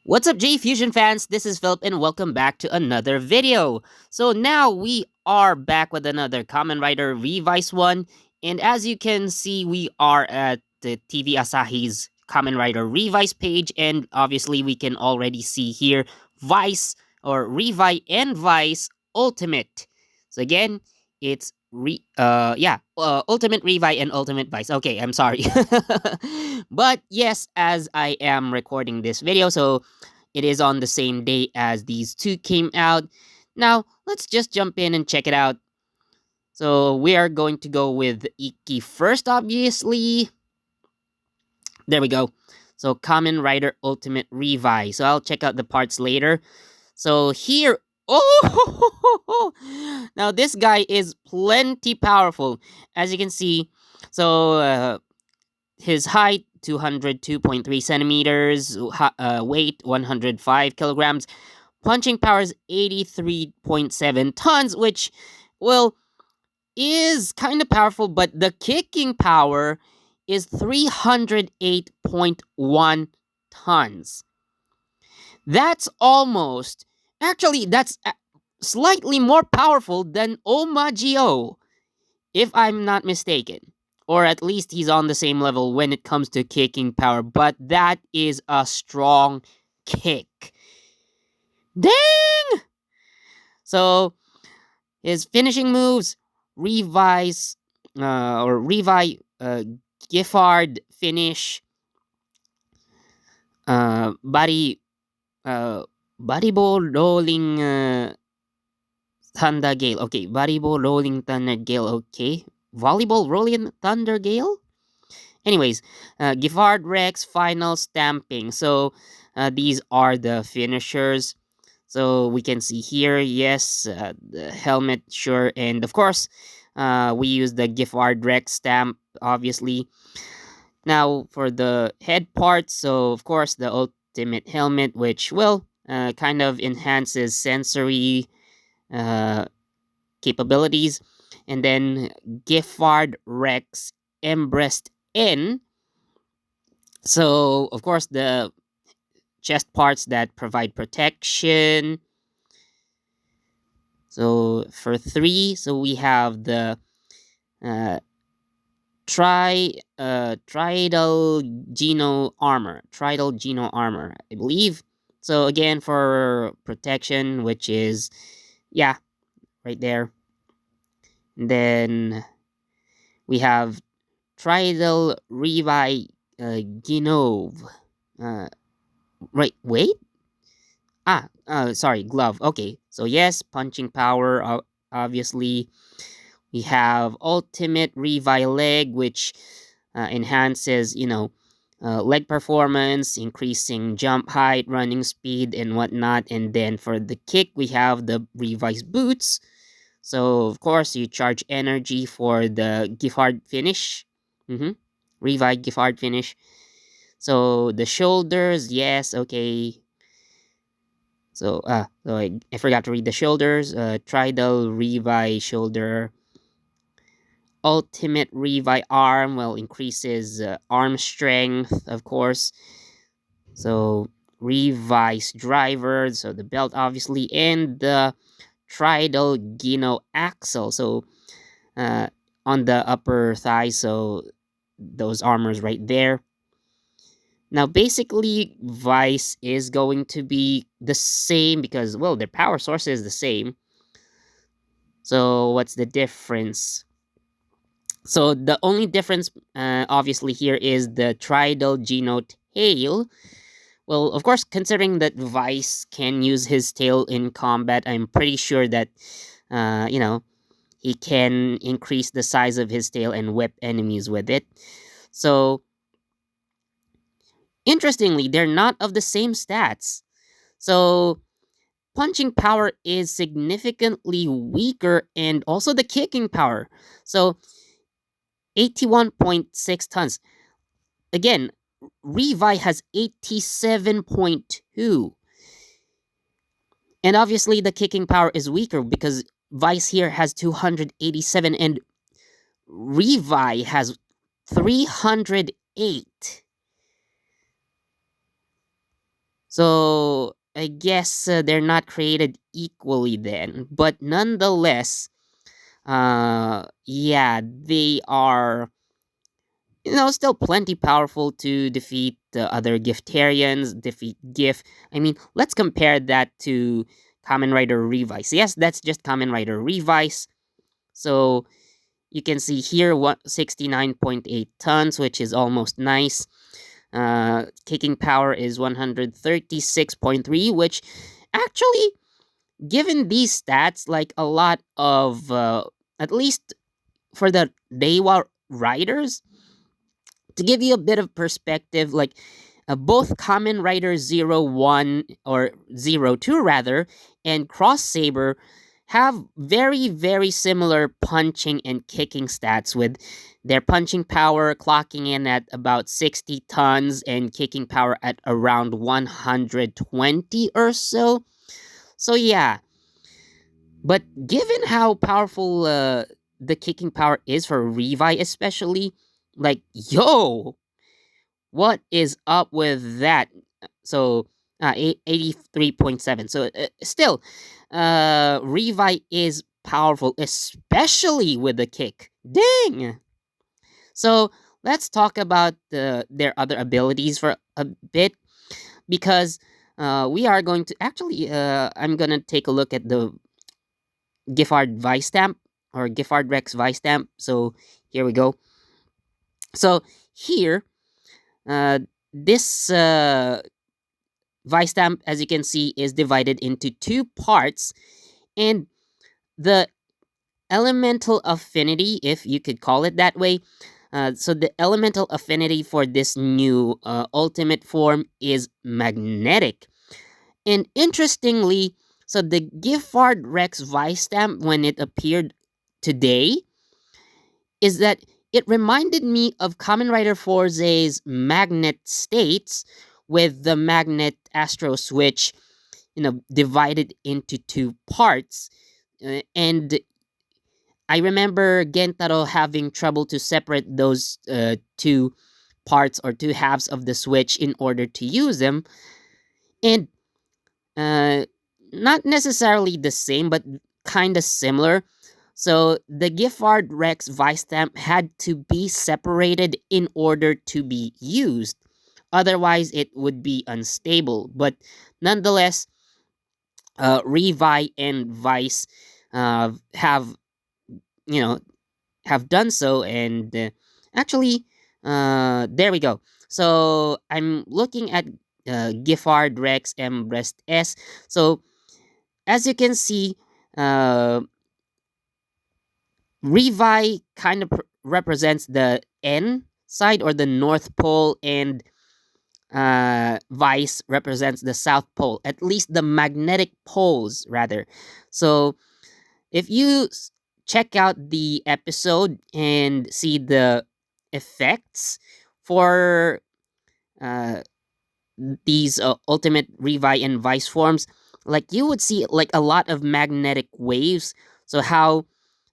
What's up, JEFusion fans? This is Philip, and welcome back to another video. So now we are back with another Kamen Rider Revice one, and as you can see, we are at the TV Asahi's Kamen Rider Revice page, and obviously we can already see here Vice or Revi and Vice Ultimate. So again, it's Ultimate Revi and Ultimate Vice. Okay, I'm sorry. But yes, as I am recording this video, so it is on the same day as these two came out. Now, let's just jump in and check it out. So, we are going to go with Iki first, obviously. There we go. So, Kamen Rider Ultimate Revi. So, I'll check out the parts later. So, here. Oh! Now, this guy is plenty powerful. As you can see, so his height 202.3 centimeters, weight 105 kilograms, punching power is 83.7 tons, which, well, is kind of powerful, but the kicking power is 308.1 tons. That's almost, actually, that's slightly more powerful than Omagio, if I'm not mistaken. Or at least he's on the same level when it comes to kicking power, but that is a strong kick. Dang! So, his finishing moves, Revice, or Revi, Giffard finish, body, uh, body ball rolling, thunder gale. Okay, body ball rolling thunder gale. Okay, volleyball rolling thunder gale. Anyways, Giffard Rex final stamping. So, these are the finishers. So we can see here, yes, the helmet, sure, and of course, we use the Giffard Rex stamp, obviously. Now for the head part, so of course the ultimate helmet, which will kind of enhances sensory uh, capabilities, and then Giffard Rex embraced in. So of course the chest parts that provide protection. So for 3, so we have the uh, Tridal Geno armor. Tridal Geno armor, I believe. So again, for protection, which is, yeah, right there. And then we have Tridal Revi Genove. Uh, right, wait? Sorry, glove. Okay, so yes, punching power, obviously. We have Ultimate Revi Leg, which enhances, leg performance, increasing jump height, running speed, and whatnot. And then for the kick, we have the Revice Boots. So, of course, you charge energy for the Giffard finish. Mm-hmm. Revi Giffard finish. So, the shoulders, yes, okay. So I forgot to read the shoulders. Tridal Revi shoulder. Ultimate Revi arm, well, increases arm strength, of course. So Revice driver, so the belt obviously, and the Tridal Gino axle. So uh, on the upper thigh, so those armors right there. Now, basically, Vice is going to be the same because, well, their power source is the same. So, what's the difference? So, the only difference, obviously, here is the Tridal Geno tail. Well, of course, considering that Vice can use his tail in combat, I'm pretty sure that, he can increase the size of his tail and whip enemies with it. So, interestingly, they're not of the same stats. So, punching power is significantly weaker, and also the kicking power. So, 81.6 tons. Again, Revi has 87.2. And obviously, the kicking power is weaker because Vice here has 287 and Revi has 308. So I guess they're not created equally then, but nonetheless, yeah, they are, still plenty powerful to defeat the other Giftarians, defeat Gift. I mean, let's compare that to Kamen Rider Revice. Yes, that's just Kamen Rider Revice. So you can see here 69.8 tons, which is almost nice. Kicking power is 136.3, which actually, given these stats, like a lot of, at least for the Dewa riders, to give you a bit of perspective, like both Kamen Rider Zero One or Zero Two rather, and Cross Saber have very, very similar punching and kicking stats, with their punching power clocking in at about 60 tons and kicking power at around 120 or so. So, yeah. But given how powerful the kicking power is for Revi, especially, like, yo, what is up with that? So, 83.7. So, still, Revi is powerful, especially with the kick. Dang! So, let's talk about their other abilities for a bit, because we are going to actually, I'm going to take a look at the Giffard Vistamp or Giffard Rex Vistamp. So, here we go. So, here, uh, this Vistamp, as you can see, is divided into two parts, and the elemental affinity, if you could call it that way. So the elemental affinity for this new ultimate form is magnetic. And interestingly, so the Giffard Rex Vistamp, when it appeared today, is that it reminded me of Kamen Rider Forze's magnet states, with the magnet astro switch, divided into two parts. And I remember Gentaro having trouble to separate those two parts or two halves of the switch in order to use them. And uh, not necessarily the same, but kind of similar. So the Giffard Rex Vistamp had to be separated in order to be used. Otherwise, it would be unstable. But nonetheless, Revi and Vice have, you know, have done so, and actually, there we go. So I'm looking at Giffard Rex M Breast S. So as you can see, uh, Revi kind of represents the N side or the North Pole, and Vice represents the South Pole, at least the magnetic poles, rather. So if you check out the episode and see the effects for uh, these ultimate Revi and Vice forms, like you would see like a lot of magnetic waves. So how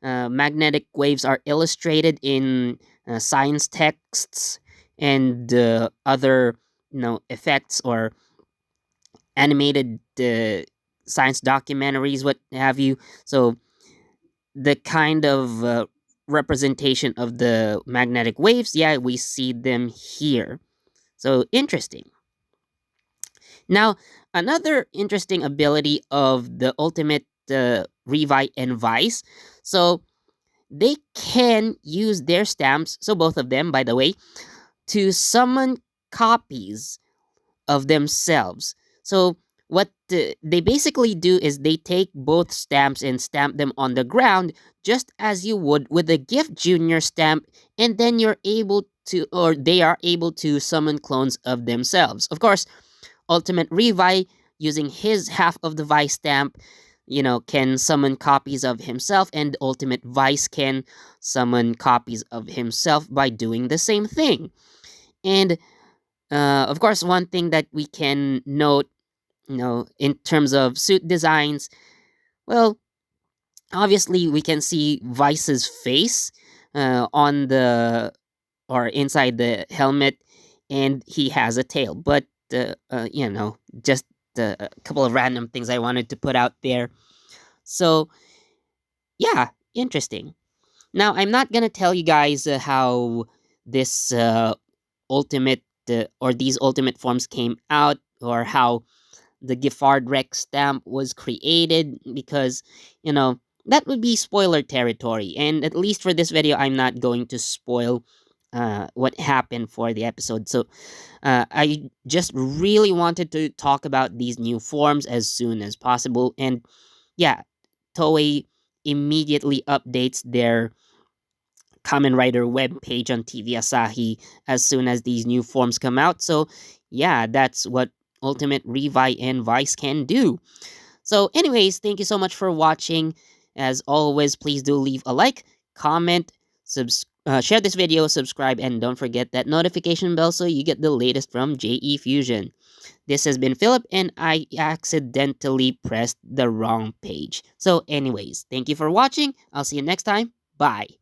magnetic waves are illustrated in science texts and other effects or animated science documentaries, what have you. So the kind of representation of the magnetic waves, yeah, we see them here. So interesting. Now, another interesting ability of the ultimate Revi and Vice. So they can use their stamps, so both of them, by the way, to summon copies of themselves. So what they basically do is they take both stamps and stamp them on the ground, just as you would with a Gift Junior stamp, and then you're able to, or they are able to summon clones of themselves. Of course, Ultimate Revi, using his half of the Vice stamp, can summon copies of himself, and Ultimate Vice can summon copies of himself by doing the same thing. And of course, one thing that we can note, in terms of suit designs, well, obviously we can see Vice's face on the or inside the helmet, and he has a tail. But just a couple of random things I wanted to put out there. So, yeah, interesting. Now, I'm not gonna tell you guys how this ultimate or these ultimate forms came out, or how the Giffard Rex stamp was created, because, you know, that would be spoiler territory. And at least for this video, I'm not going to spoil what happened for the episode. So I just really wanted to talk about these new forms as soon as possible. And yeah, Toei immediately updates their Kamen Rider web page on TV Asahi as soon as these new forms come out. So yeah, that's what Ultimate Revi and Vice can do. So anyways, thank you so much for watching. As always, please do leave a like, comment, share this video, subscribe, and don't forget that notification bell so you get the latest from JEFusion. This has been Philip, and I accidentally pressed the wrong page. So anyways, thank you for watching. I'll see you next time. Bye.